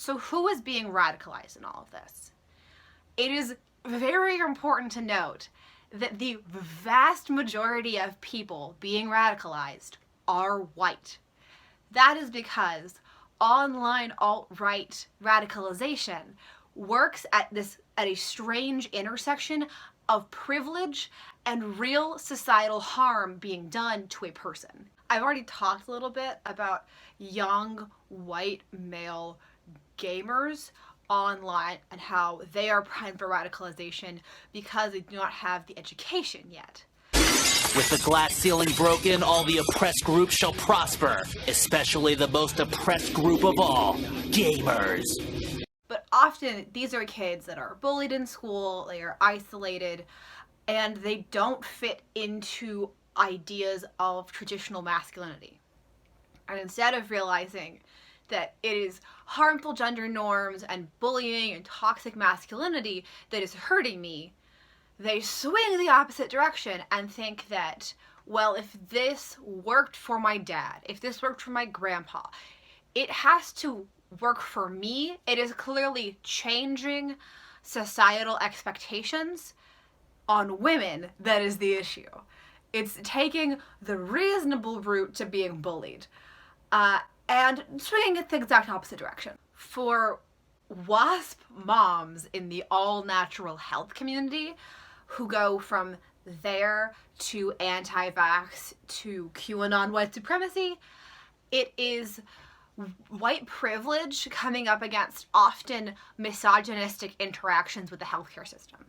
So who is being radicalized in all of this? It is very important to note that the vast majority of people being radicalized are white. That is because online alt-right radicalization works at a strange intersection of privilege and real societal harm being done to a person. I've already talked a little bit about young white male gamers online and how they are primed for radicalization because they do not have the education yet. With the glass ceiling broken, all the oppressed groups shall prosper, especially the most oppressed group of all, gamers. But often these are kids that are bullied in school, they are isolated, and they don't fit into ideas of traditional masculinity. And instead of realizing that it is harmful gender norms and bullying and toxic masculinity that is hurting me, they swing the opposite direction and think that, well, if this worked for my dad, if this worked for my grandpa, it has to work for me. It is clearly changing societal expectations on women that is the issue. It's taking the reasonable route to being bullied and swinging it the exact opposite direction. For WASP moms in the all-natural health community who go from there to anti-vax to QAnon white supremacy, it is white privilege coming up against often misogynistic interactions with the healthcare system.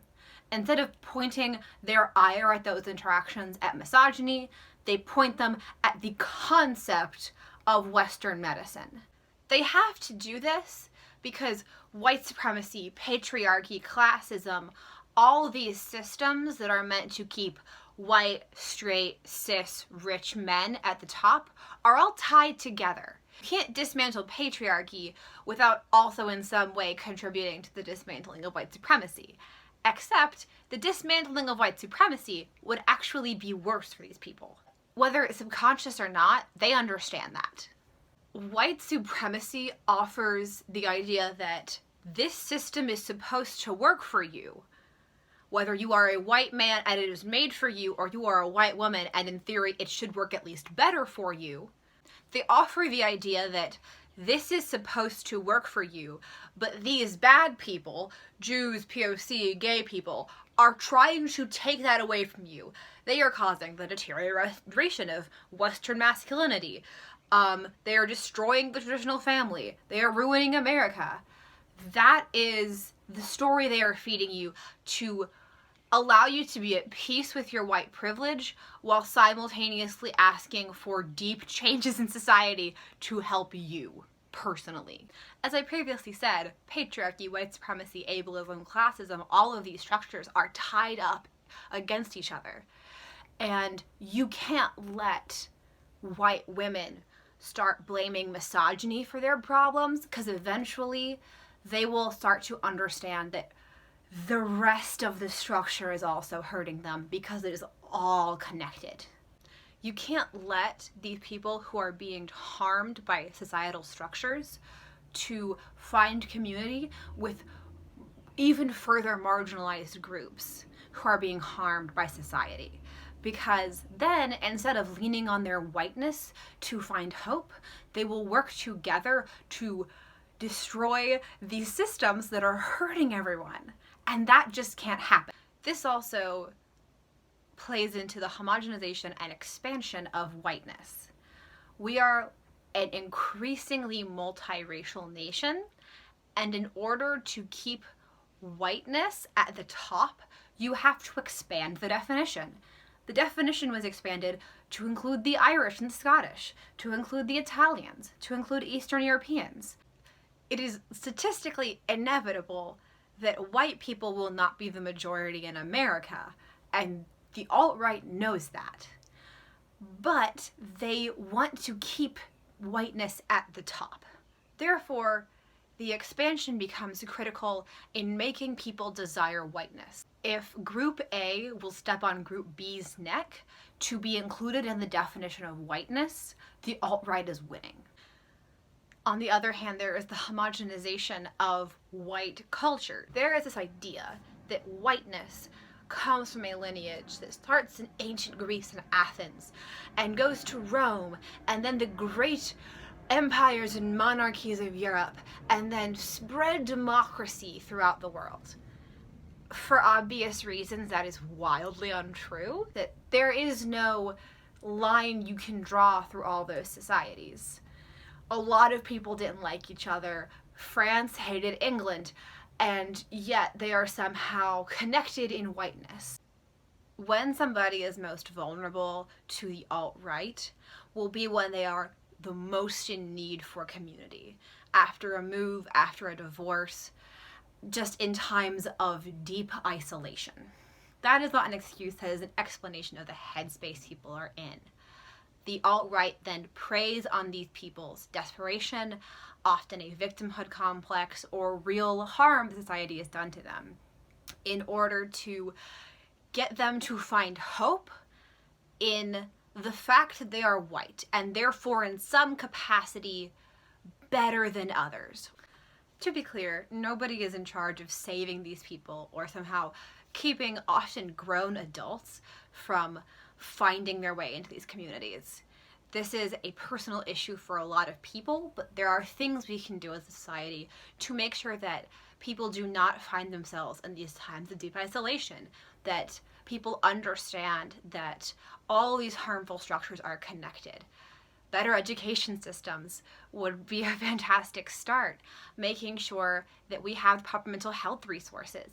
Instead of pointing their ire at those interactions at misogyny, they point them at the concept of Western medicine. They have to do this because white supremacy, patriarchy, classism, all these systems that are meant to keep white, straight, cis, rich men at the top are all tied together. You can't dismantle patriarchy without also in some way contributing to the dismantling of white supremacy. Except the dismantling of white supremacy would actually be worse for these people. Whether it's subconscious or not, they understand that. White supremacy offers the idea that this system is supposed to work for you. Whether you are a white man and it is made for you, or you are a white woman and in theory it should work at least better for you, they offer the idea that this is supposed to work for you, but these bad people, Jews, POC, gay people, are trying to take that away from you. They are causing the deterioration of Western masculinity. They are destroying the traditional family. They are ruining America. That is the story they are feeding you to allow you to be at peace with your white privilege while simultaneously asking for deep changes in society to help you personally. As I previously said, patriarchy, white supremacy, ableism, classism, all of these structures are tied up against each other. And you can't let white women start blaming misogyny for their problems, because eventually they will start to understand that the rest of the structure is also hurting them because it is all connected. You can't let these people who are being harmed by societal structures to find community with even further marginalized groups who are being harmed by society. Because then, instead of leaning on their whiteness to find hope, they will work together to destroy these systems that are hurting everyone. And that just can't happen. This also plays into the homogenization and expansion of whiteness. We are an increasingly multiracial nation, and in order to keep whiteness at the top, you have to expand the definition. The definition was expanded to include the Irish and Scottish, to include the Italians, to include Eastern Europeans. It is statistically inevitable that white people will not be the majority in America, and the alt-right knows that. But they want to keep whiteness at the top. Therefore, the expansion becomes critical in making people desire whiteness. If Group A will step on Group B's neck to be included in the definition of whiteness, the alt-right is winning. On the other hand, there is the homogenization of white culture. There is this idea that whiteness comes from a lineage that starts in ancient Greece and Athens and goes to Rome and then the great empires and monarchies of Europe and then spread democracy throughout the world. For obvious reasons, that is wildly untrue, that there is no line you can draw through all those societies. A lot of people didn't like each other. France hated England, and yet they are somehow connected in whiteness. When somebody is most vulnerable to the alt-right will be when they are the most in need for community. After a move, after a divorce, just in times of deep isolation. That is not an excuse, that is an explanation of the headspace people are in. The alt-right then preys on these people's desperation, often a victimhood complex, or real harm society has done to them, in order to get them to find hope in the fact that they are white, and therefore in some capacity better than others. To be clear, nobody is in charge of saving these people or somehow keeping often grown adults from finding their way into these communities. This is a personal issue for a lot of people, but there are things we can do as a society to make sure that people do not find themselves in these times of deep isolation, that people understand that all these harmful structures are connected. Better education systems would be a fantastic start, making sure that we have proper mental health resources,